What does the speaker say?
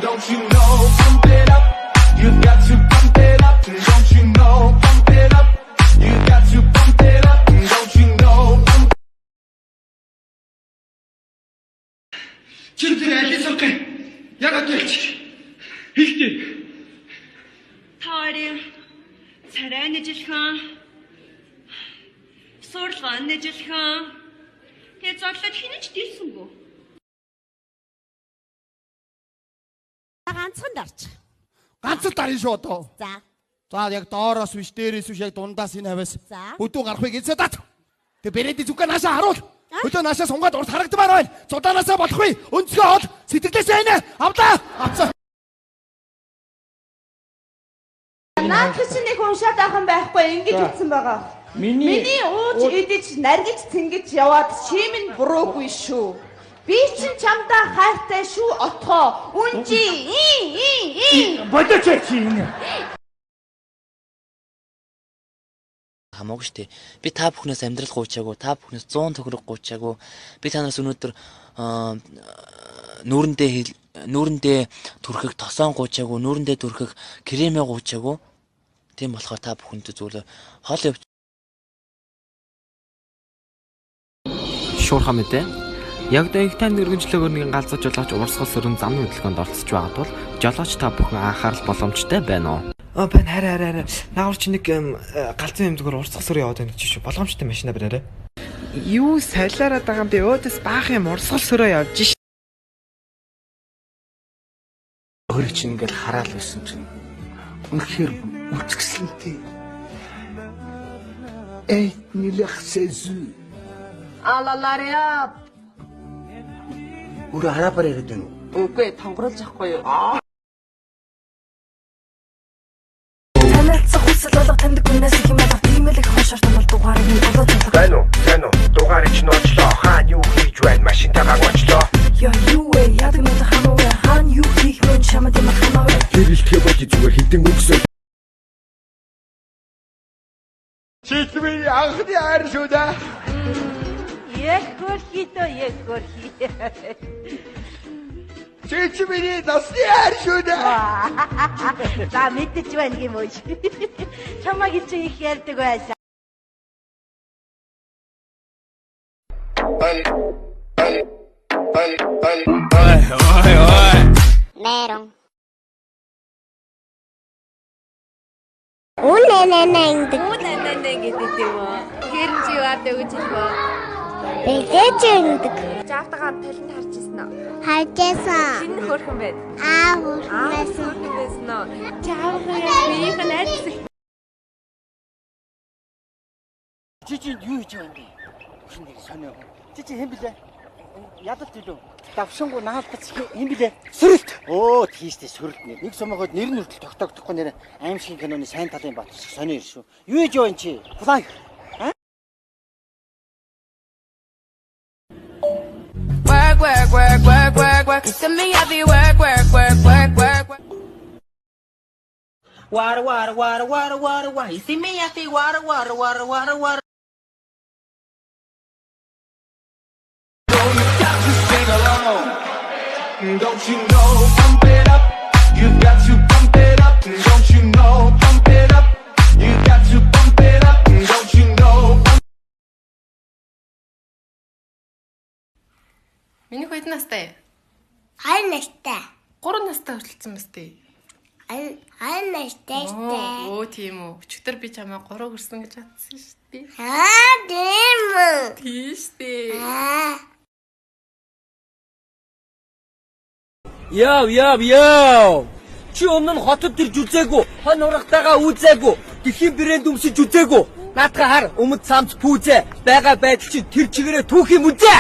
Don't you know, pump it up. You've got to pump it up. Don't you know, pump it up. You've got to pump it up. Don't you know, pump. Чиний алисокей. Ягаад вэ? Хэлтий. Таарын царай нэжлхэн сурлагын нэжлхэн тэгээ зоглоод хинэж дийсэнгүү. Ганцхан дарч. Ганц л дарна шүү одоо. За. За яг доороос биш дээрээс биш яг дундаас энэ хавьяас. За. Өдөө гарахыг эзээ дат. Тэг бэрээди зүггээ наашаа харуул. Өдөө наашаа сунгаад урд харагдмаар байна. Цуданаасаа болохгүй. Өнцгөө хол сэтгэлээсээ инэ. Авлаа. Авцаа. Наад чинь нэг уншаад ахын байхгүй ингэж утсан байгаа. Миний ууж идэж наргиж цэнгэж яваад шимэн буруугүй шүү. Би чинь чамдаа хайртай шүү отгоо. Үнжи. Бодооч чи энэ. Хамаагүй штэ. Би та бүхнээс амьдрал гуйчаагүй, та бүхнээс 100 төгрөг гуйчаагүй. Би танаас өнөөдөр нүүрэндээ түрхэх тосоон гуйчаагүй, нүүрэндээ түрхэх кремээ гуйчаагүй. Тийм болохоор та бүхэнд зүйлээ хоол явж шуурхаа мэдээ. Яг да их тань өргөнчлөгөөр нэгэн галзуу жолооч урсгал сөрөн замны хөдөлгөөнд оролцож байгаа тул жолооч та бүхэн анхаарал боломжтой байна уу? Бань хараа. Наагур чи нэг галзуу юм зүгээр урсгал сөрөө яваад байна гэж шүү. Болгоомжтой машина бариараа. Юу солиороод байгаа юм бэ? Өөдөөс баах юм урсгал сөрөө явж ш. Өөр чинь ингээд хараал байсан чинь үнэхээр үтгсэнтэй. Нилэх сезүү. Алаларя. Өөр харапаар яриад байна уу? Үгүй тонгоруулж авахгүй юу? Танилцах хүсэл болго танд гүнээс их юм болго тийм л их хошоор томол дугаарыг нь болоод байна. Байна уу? Дугаарыг ч ночлоо. Хаан юу хийж байна? Машинтайгаа гочлоо. Яа юу вэ? Яг нэг хамаа вэ? Хаан юу хийх вэ? Чамд юм хамаа вэ? Тэрэлтгэ боди зүгээр хитэн өгсөө. Чичмийн анхны хайр шүү дээ. Яг хөрхитөө яг хөрхи. Чичмийн насны хайр шүү дээ. За мэдэж байна юм уу? Чамаг чи их ярьдаг байсан. Meron. Үнэнэнэн гэдэг юм уу? Хэрэн чи яадаг гэж хэлбэ? Бэлдэж өгдөг. Жаавтагаа талент харж ирсэн үү? Харж байсан. Шинэ хөрхөн байд. Хөрхөн байсан. Хөрхөн байсан уу? Жаавтагаа биеийг нь арьсан. Чи юу хийж байгаа юм бэ? Шинэ сонио. Чи хэн блэ? Ядалт илүү. Давшингу наалтац хэн блэ? Сүрэлт. Оо тийштэй сүрэлт нэр. Нэг сумагод нэр нь хүртэл тогтоогдохгүй нэр аимшигын киноны сайн талын бат сонио шүү. Юу хийж байгаа юм чи? План. Work. You me happy work. Water. You see me happy water. Don't you know, pump it up. You've got to pump it up. Don't you know, pump it up. You've got to pump it up. Don't you know. Миний хэд настай? 2 настай. 3 настай хүртэлсэн мэт. 2 настай штэ. Оо тийм үү. Өчигдөр би чамаа 3 хүрсэн гэж бодсон шүү дээ. Тийм үү. Тийш дээ. Яв. Чи өмнө нь хотод ирж үзээгүй. Хон урагтайгаа үзээгүй. Дэлхийн брэнд өмсөж үзээгүй. Наадхаа хар өмд самц пүүзээ. Бага байдал чи тэр чигээрээ түүх юм үзээ.